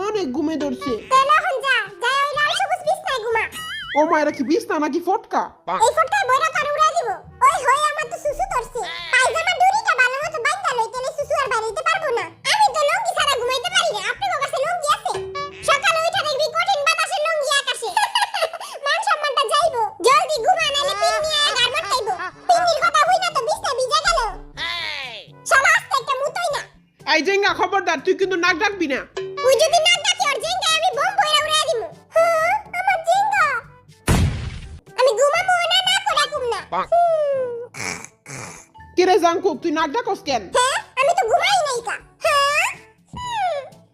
অনেক ঘুমে ধরছে। তাহলে এখন যা ওই লাল সবুজ বিছনায় ঘুমা। ও মায়েরা কি বিছনা নাকি ফটকা? এই ফটকায় বইরা তোর উড়াই দিব। ওই হই আমার তো সুসু ধরছে। পায়জামা দড়িটা ভালো মতো বাইন্ধা লই, তাহলে সুসু আর বাইরে পারবো না। আমি তো লুঙ্গি ছাড়া ঘুমাইতে পারি না। আপনার কাছে লুঙ্গি আছে? সকালে উঠে দেখবি কঠিন বাতাসে লুঙ্গি আকাশে। মান সম্মানটা যাইবো। জলদি ঘুমা, নাইলে পিন নিয়ে গারমট খাইবো। পিন্নির কথা হই না তো বিছনা ভিজে গেল। শালা আস্তে একটা মুতই না। এই জেঙ্গা খবরদার, তুই কিন্তু নাক ডাকবি না। ওই যদি নাক ডাকি ওর জেঙ্গায় আমি বোম বইরা উড়াই দিমু। হ্যাঁ, আমার জেঙ্গা। আমি ঘুমামু না করে ঘুম না। কিরে জাঙ্কুক, তুই নাক ডাকস কেন? হ্যাঁ, আমি তো ঘুমাই নাই কা। হ্যাঁ,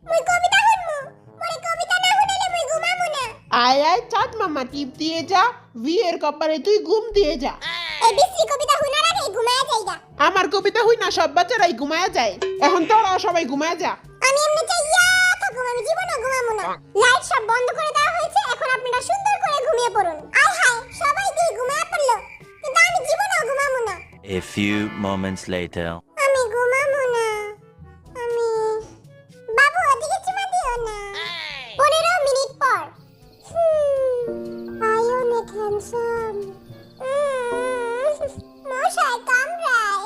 মুই কবিতা শুনমু। মোরে কবিতা না শুনাইলে মুই ঘুমামু না। আয় আয় চাঁদ মামা টিপ দিয়ে যা, বিয়ের কপালে তুই ঘুম দিয়ে যা। এই বিশ্রী কবিতা শুনার আগে ঘুমায়া যাইগা। আমার কবিতা হই না, সব বাচ্চারাই ঘুমায়া যায়। এখন তোরাও সবাই ঘুমায়া যা। আমি এমনি চাইয়া থাকুম, আমি জীবনও ঘুমামু না। লাইট সব বন্ধ করে দেওয়া হয়েছে, এখন আপনারা সুন্দর করে ঘুমিয়ে পড়ুন। আয় হায়, সবাই দিয়ে ঘুমায়া পড়লো, কিন্তু আমি জীবনও ঘুমামু না। A few moments later. আমি ঘুমামু না। আমি বাবু ওদিকে চুমা দিও না। 15 মিনিট পর। আই অনেক হ্যান্ডসাম। মশাই কামড়ায়।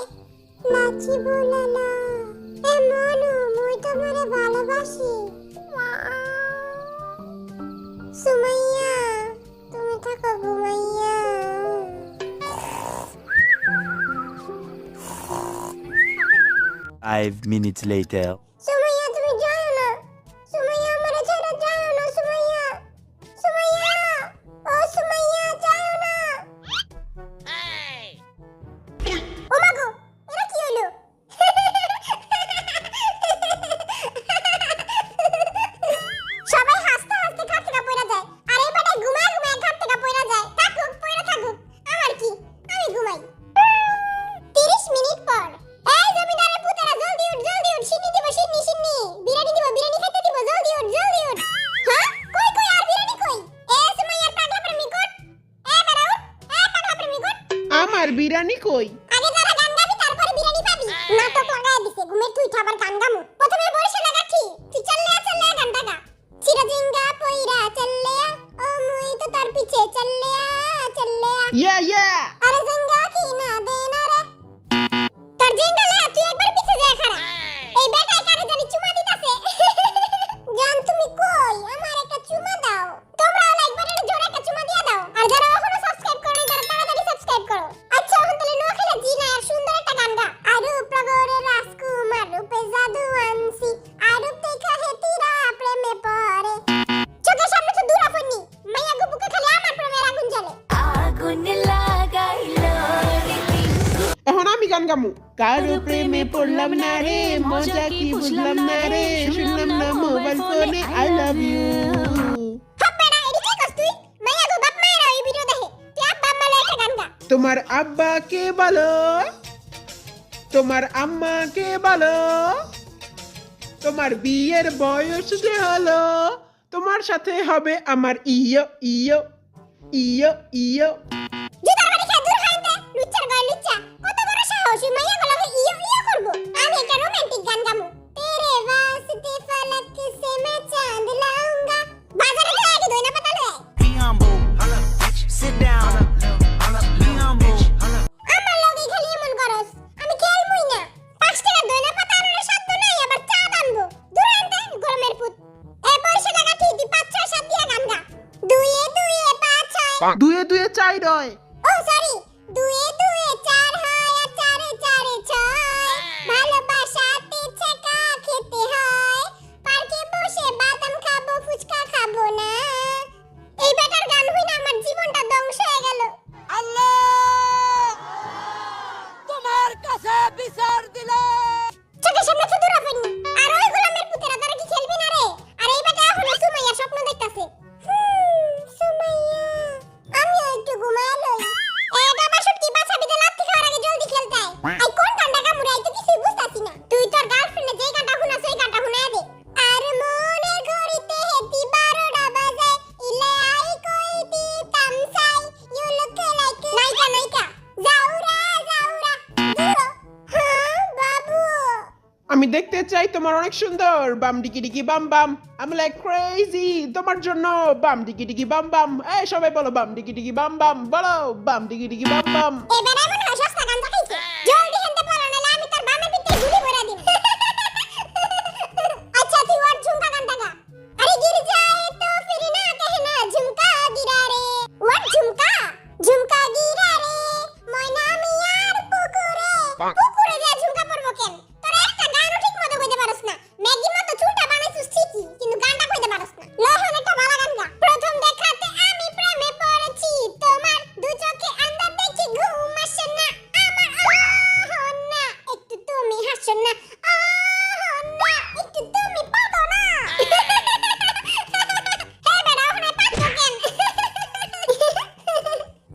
লাচি বোলালা। এ মনু, মুই তোমারে ভালোবাসি। সুমাইয়া, তুমি থাকো ঘুমাইয়া। 5 minutes later. সুমাইয়া, তুমি যাও না। সুমাইয়া, আমারে ছেড়ে যাও না। সুমাইয়া, সুমাইয়া, ও সুমাইয়া, যাও না। ও মা গো, এটা কি হলো? সবাই হাসতে হাসতে ঘাট থেকে পড়ে যায়, আর এই বেটায় ঘুমায় ঘুমায় ঘাট থেকে পড়ে যায়। থাকুক, পড়ে থাকুক, আমার কি, আমি ঘুমাই। 30 মিনিট পর। এই জমিদারের পুতেরা, জলদি উঠ, সিন্নি দিব, সিন্নি। বিরিয়ানি দিব, বিরিয়ানি খেতে দিব, জলদি উঠ। হ্যাঁ, কই আর বিরিয়ানি কই? এ সুমাইয়ার পাগলা প্রেমিক উঠ। এ বেটা উঠ, পাগলা প্রেমিক উঠ। আমার বিরিয়ানি কই? আগে যারা গান গাবি তারপরে বিরিয়ানি পাবি। নাটক লাগায় দিছে, ঘুমের তুই আবার গান গামু। প্রথমে বরিশাল লাগাচ্ছি, তুই চল্লে গানটা গা। চিরজিঙ্গা পইরা চল্লে, ও মুই তো তার পিছে চল্লে। ইয়া আরে জিঙ্গা কি না দে না রে। তোর জিঙ্গা লে, তুই একবার পিছে যায় খাড়া। এই বেটায় কারে জানি চুমা দিতাছে। জান তুমি কই? আমার একটা চুমা দাও। তোমরা একবার এটা জোরে একটা চুমা দিয়া দাও। আর যারা এখনো সাবস্ক্রাইব করো নাই, তারা তাড়াতাড়ি সাবস্ক্রাইব করো। আচ্ছা, এখন তাহলে নোয়াখালী জিনা আর সুন্দর একটা গান গা। আরূপ প্রগরে রাজকুমার রূপে জাদু আনছি, আরূপ দেখা হেতিরা প্রেমে পড়ে। চোখের সামনে তো দূরা পড়নি, মাইয়া গো বুকে খালি আমার প্রেমের আগুন জ্বলে। আগুন লাগাইলো রীতি। এখন আমি গান গামু। কারো প্রেমে পড়লাম না রে, মজা কি বুঝলাম না রে, শুনলাম না মোবাইল ফোনে আই লাভ ইউ। হাপ্পাড়া, এডি কি করছ তুই? মাইয়া গো বাপ মায়েরা এই ভিডিও দেখে। তুই আব্বা আম্মা লয়ে একটা গান গা। তোমার আব্বাকে বলো, তোমার আম্মাকে বলো, তোমার বিয়ের বয়স যে হলো, তোমার সাথে হবে আমার ইয়ো। জুতার বাড়ি খেয়ে দূর হাইতে, লুচ্চার গায়ে লুচ্চা। কত বড় সাহস, ওই মাইয়া গো লাগে ইয়ো করবো। আমি একটা রোমান্টিক গান গামু। তেরে वास्ते फलक से मैं चांद लाऊंगा। বাজারে গিয়ে আগে দইনা পাতা লয়ে আয়। Be humble. Sit down. Be humble. আমার লগে খালি এমন করস, আমি খেলমুই না। 5 টাকা দইনা পাতা আনার সাধ্য নাই, আবার চা আনবো। দূর আনতে গরমের পুত। এই বর্ষা লাগা ঠিক 5-6-7 দিয়া গান গা। 2-2-5-6। দুয়ে চাই রয়। ও সরি, 2-2-4 হয় আর 4-4-6। ভালোবাসাতে ছেকা খেতে হয়, পার্কে বসে বাদাম খাবো, ফুচকা খাবো না। এই বেটার গান হই না, আমার জীবনটা ধ্বংস হয়ে গেল। আল্লাহ তোমার কাছে বিচার দিলে। চোখের সামনে তো দূরা পড়নি। আর ওই গোলামের পুতেরা, তারা কি খেলবি না রে? আর এই বেটা এখনো সুমাইয়া স্বপ্ন দেখতাছে। সুমাইয়া, আমিও একটু ঘুমায় লই। চাই, তোমার অনেক সুন্দর বাম ডিকি ডিকি বাম বাম। আমি লাইক ক্রেজি তোমার জন্য বাম ডিকি ডিকি বাম বাম। এই সবাই বলো বাম ডিকি ডিকি বাম বাম, বলো বাম ডিকি ডিকি বাম বাম। এবার এমন হয় সস্তা গাঞ্জা খাইছে। জলদি হেনতে পড়ো নাহলে আমি তোর বামের পিঠে গুলি ভরা দিম। আচ্ছা তুই ওর ঝুমকা গানটা গা। আরে গির যায় তো ফির না कहना ঝুমকা গিরা রে। ওর ঝুমকা ঝুমকা গিরা রে ময়না মিয়ার পুকুরে। পুকুরে যা ঝুমকা পড়বো কেন? তোরা একটা গানও ঠিক মতো কইতে পারছ না। ম্যাগির মতো চুলটা বানাইছিস ঠিকই কিন্তু গানটা কইতে পারছ না। লহন একটা ভালো গান গা। প্রথম দেখাতে আমি প্রেমে পড়েছি তোমার দু চোখে আন্দাজ দেখি ঘুম আসে না আমার না একটু তুমি হাসো না না একটু তুমি পাদো না। হে বেড়া ওখানে পাদো কেন?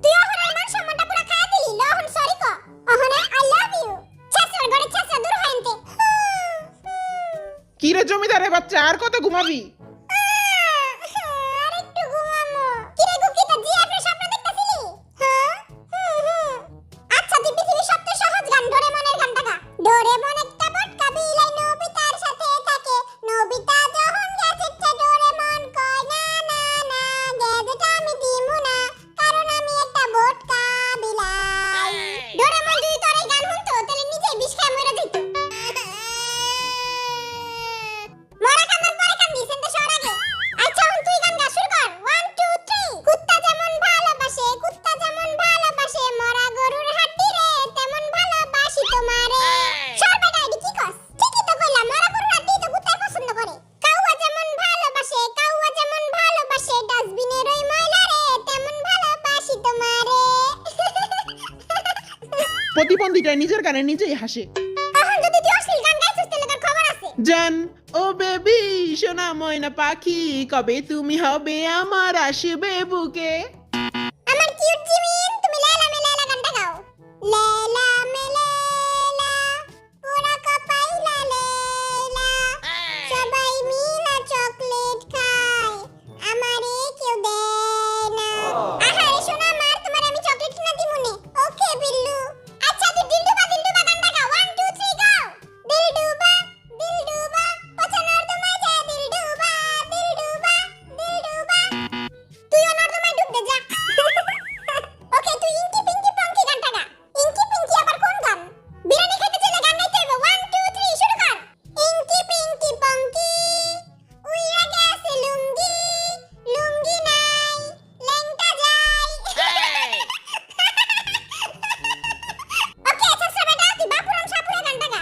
তুই ওখানে মান সম্মানটা পুরো খায় দিলি। লহন সরি কো ওখানে আই লাভ ইউ। ছাসর গড়ে ছাসা দূর হইনতে। কি রে জমিদারের বাচ্চা, আর কত ঘুমাবি? আরেকটু ঘুমামো। কিরে গুকিটা জিএফের স্বপ্ন দেখতাছিলি? হ্যাঁ? আচ্ছা তুই পৃথিবীর সবচেয়ে সহজ গান ডোরেমনের গানটা গা। ডোরেমন একটা বটকা বিলাই নবিতার সাথে থাকে। নবিতা যখন গ্যাজেটটা ডোরেমন কয় না না না গ্যাজেট আমি দিমু না কারণ আমি একটা বটকা বিলাই। ডোরেমন যদি তোর এই গান শুনতো তাহলে নিজেই বিষ খেয়ে মরে যেত। মরা কান্দার পরে কান্দি সেন্তে শহর আগে। আচ্ছা এখন তুই গান গা শুরু কর। 1 2 3 কুত্তা যেমন ভালোবাসে মরা গরুর হাড্ডি রে তেমন ভালোবাসি তোমারে। সর বেটা এডি কি কস? ঠিকই তো কইলাম মরা গরুর হাড্ডি তো কুত্তাই পছন্দ করে। কাউয়া যেমন ভালোবাসে ডাস্টবিনের ওই ময়লা রে তেমন ভালোবাসি তোমারে। প্রতিবন্ধীটা নিজের গানে নিজেই হাসে। এখন যদি তুই অশ্লীল গান গাইছিস তাহলে তোর খবর আছে। জান ও বেবি সোনা ময়না পাখি, কবে তুমি হবে আমার আসবে বুকে। আমার কিউট জিমিন তুমি লেলা মে লেলা গানটা গাও। লেলা মে লেলা পুরা কপাইলা লেলা সবাই মিলা চকলেট খায় আমারে কেউ দেয় না। আহারে সোনা আমার তোমার আমি চকলেট কিনা দিমুনে। ওকে বিল্লু। আচ্ছা তুই দিলডুবা গানটা গাও। 1 2 3 গাও। দিলডুবা পছানোর তোমায় যা দিলডুবা তুই ওনার তোমায় ডুব দে যা। ওকে তুই ইনকি পিঙ্কি পঙ্কি গানটা গা। ইনকি পিঙ্কি আবার কোন গান? বিরিয়ানি খেতে চলে গান গাইতে হবে। 1 2 3 শুরু কর। ইনকি পিঙ্কি পঙ্কি উইরা গেছে লুঙ্গি লুঙ্গি নাই লেংটা যাই। ওকে আচ্ছা বেটা তুই বাপুরাম সাপুরা গানটা গা।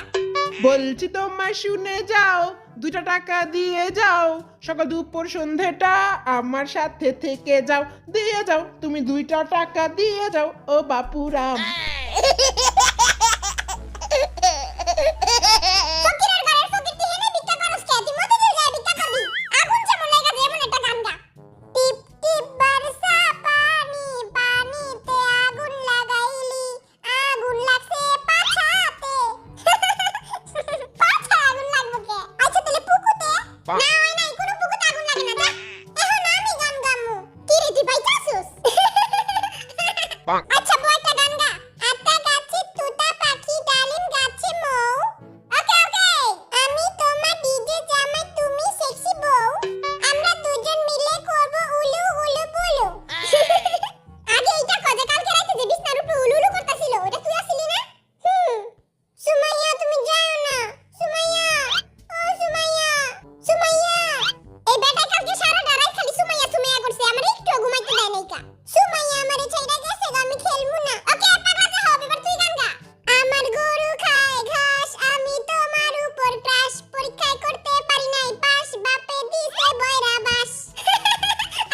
বলছি তোমায় শুনে যাও, 2টা টাকা দিয়ে যাও, সকাল দুপুর সন্ধেটা আমার সাথে থেকে যাও। দিয়ে যাও তুমি 2টা টাকা দিয়ে যাও ও বাপুরাম। ফকিরের ঘরের ফকির তুই হেনে ভিক্ষা করস কে? তুই মতে দিয়ে যায় ভিক্ষা করবি। আগুন যেমন লাগা যেমন একটা গান গা। টিপ টিপ বর্ষা পানি পানিতে আগুন লাগাইলি আগুন লাগছে পাছাতে। পাছায় আগুন লাগবো কে? আচ্ছা তাহলে পুকুতে? না হয় নাই কোনো পুকুতে আগুন লাগে না যা। এখন আমি গান গামু। কি রে তুই পাইতাছস? আচ্ছা বই একটা গান গা। আত্তা গাছে তুতা পাখি ডালিম গাছে মৌ। ওকে আমি তোমার ডিজে জামাই তুমি সেক্সি বউ আমরা দুজন মিলে করব উলু উলু বুলু। আগে এটা কজে কালকে রাতে যে বিছনার উপরে উলু উলু করতেছিল ওটা তুই আসলি না? সুমাইয়া তুমি যাও না সুমাইয়া ও সুমাইয়া এই বেটা কালকে সারাটা রাত খালি সুমাইয়া করছে আমার একটু ঘুমাইতে দেয় নাই কা। সুমাইয়া আমারে ছাইড়া গেছে আমি খেলমু না। ওকে পাগলা যা হবে এবার তুই গান গা। আমার গরু খায় ঘাস আমি তোমার উপর ক্রাশ পরীক্ষায় করতে পারি নাই পাস বাপে দিছে বয়রা বাস।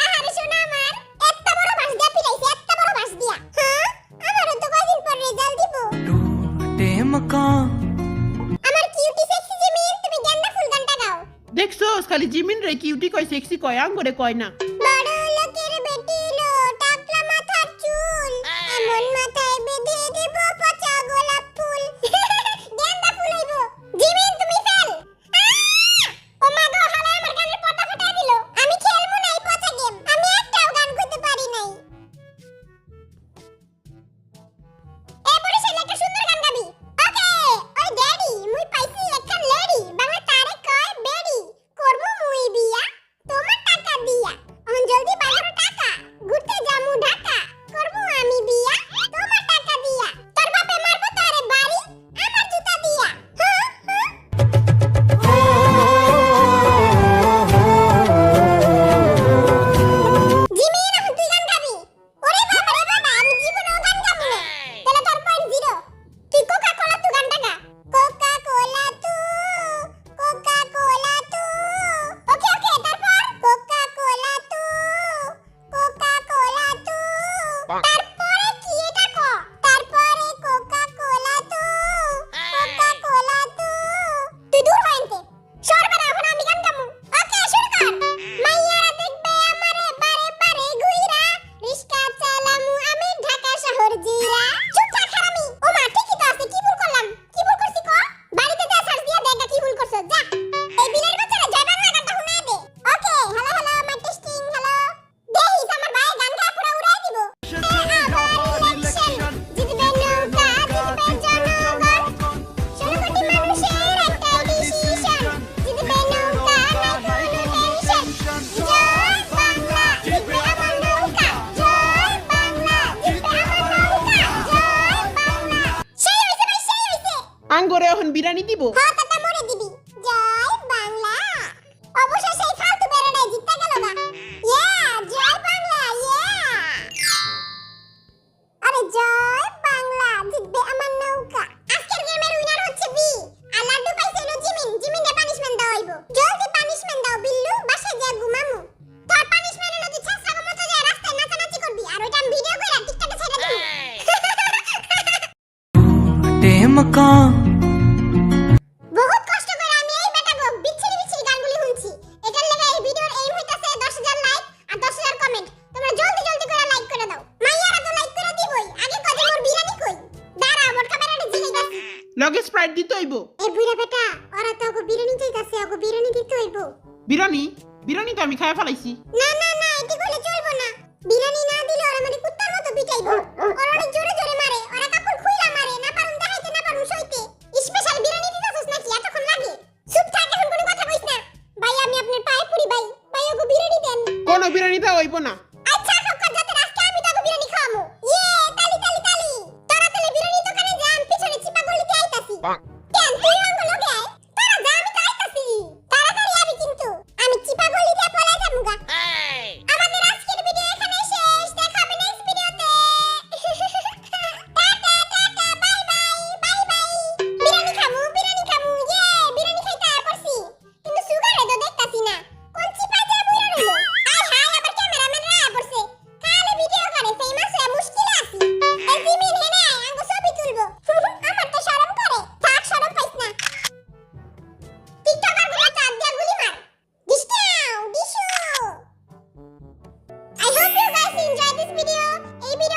আহারে শোনা আমার এত বড় বাস দিয়া পিলাইছে এত বড় বাস দিয়া। হ্যাঁ আমারও তো কয়দিন পর রেজাল্ট দিব। टूटे मकान আমার কিউটি সেক্সি জিমিন তুমি গেন্দা ফুল গানটা গাও। দেখছোস খালি জিমিন রে কিউটি কয় সেক্সি কয় আঙ্গরে কয় না। বড় লোকের বেটি লো টাকলা মাথার চুল এমন মাথায় বেঁধে দেব পচা গোলাপ ফুল। গেন্দা ফুল হইব। জিমিন তুমি ফেল। ও মা গো হালা আমার গানের পর্দা ফাটাই দিল। আমি খেলবো না এই পচা গেম। আমি একটাও গান কইতে পারি নাই। এ বড় ছেলে একটা সুন্দর গান গাবি। ওকে ওই ড্যাডি মুই পাইছি একখান লেডি বাংলা বিরিয়ানি দিব। হ্যাঁ তাতা মরে দিবি। জয় বাংলা। অবশেষে এই ফালতু বেড়াটাই জিততে গেল না। ইয়া জয় বাংলা ইয়া। আরে জয় বাংলা জিতবে আমার নৌকা। আজকের গেমের উইনার হচ্ছে বি। আর লাড্ডু পাইছে হলো জিমিন। জিমিনে পানিশমেন্ট দাও হইব। জলদি পানিশমেন্ট দাও বিল্লু, বাসায় যা ঘুমামু। তোর পানিশমেন্ট হলো তুই ছাছরা মতো যায় রাস্তায় নাচানাচি করবি আর ওইটা আমি ভিডিও কইরা টিকটকে ছেড়ে দিবি। টেমকান বহুত কষ্ট করে আমি এই বেটাগো বিচ্ছিরি বিচ্ছিরি গানগুলি শুনছি। এটার লাগা এই ভিডিওর এইম হইতাছে 10,000 লাইক আর 10,000 কমেন্ট। তোমরা জলদি জলদি করে লাইক করে দাও। মাইয়ারা তো লাইক করে দিবই। আগে কত মোর বিরানি কই? দাঁড়া মোর ক্যামেরাটা জিগাইতাছি। লগে স্প্রাইট দিতে হইব। এই বুইড়া বেটা ওরা তো ওগো বিরানি চাইতাছে, ওগো বিরানি দিতে হইব। বিরিয়ানি বিরিয়ানি তো আমি খাইয়া ফেলাইছি। না না না এটি কইলে চলবো না। বিরানি না দিলে ওরা মানে কুত্তার মতো পিটাইবো। ওরা অনেক জোরে জোরে মারে। ওরা কাপড় খুইলা মারে। না পারুম দেখাইতে না পারুম সইতে। স্পেশাল বিরানি দিতাছস নাকি এতক্ষণ লাগে? চুপ থাক এখন কোনো কথা কইস না। ভাই আমি আপনার পায়ে পড়ি ভাই। ভাই ওগো বিরানি দেন। কোনো বিরিয়ানিতে হইব না। আচ্ছা খক্কা যাতে আজকে আমি তোকে বিরিয়ানি খাওয়ামু। ইয়ে তালি তালি তালি। তোরা তাহলে বিরিয়ানি দোকানে যা আমি পিছনে চিপা গলিতে আইতাছি। কেন তুই অঙ্গ লগে আয়? তোরা যা আমি তো আইতাছি। তাড়াতাড়ি আবি কিন্তু। আমি চিপা গলিতে পলাই যামুগা। আমাদের আজকের ভিডিও এখানেই শেষ। দেখা হবে নেক্সট ভিডিওতে। Tata tata bye bye bye bye. Biryani খামু ইয়ে বিরিয়ানি খাইতে আর পারছি। কিন্তু সুগারে তো দেখতাছি না। কোন চিপা যা বুইরা রইলো। আয় হায় আবার ক্যামেরাম্যান রায়া পড়ছে। খালি ভিডিও করে ফেমাস হয়ে মুশকিলে আছি। এই জিমিন হেনে আয় আঙ্গো ছবি তুলবো। আমার তো শরম করে। থাক শরম পাইছ না। টিকটকার গুলো চাপ দিয়া গুলি মার। ডিশাও ডিশু। I hope you guys enjoyed this video. এই ভিডিও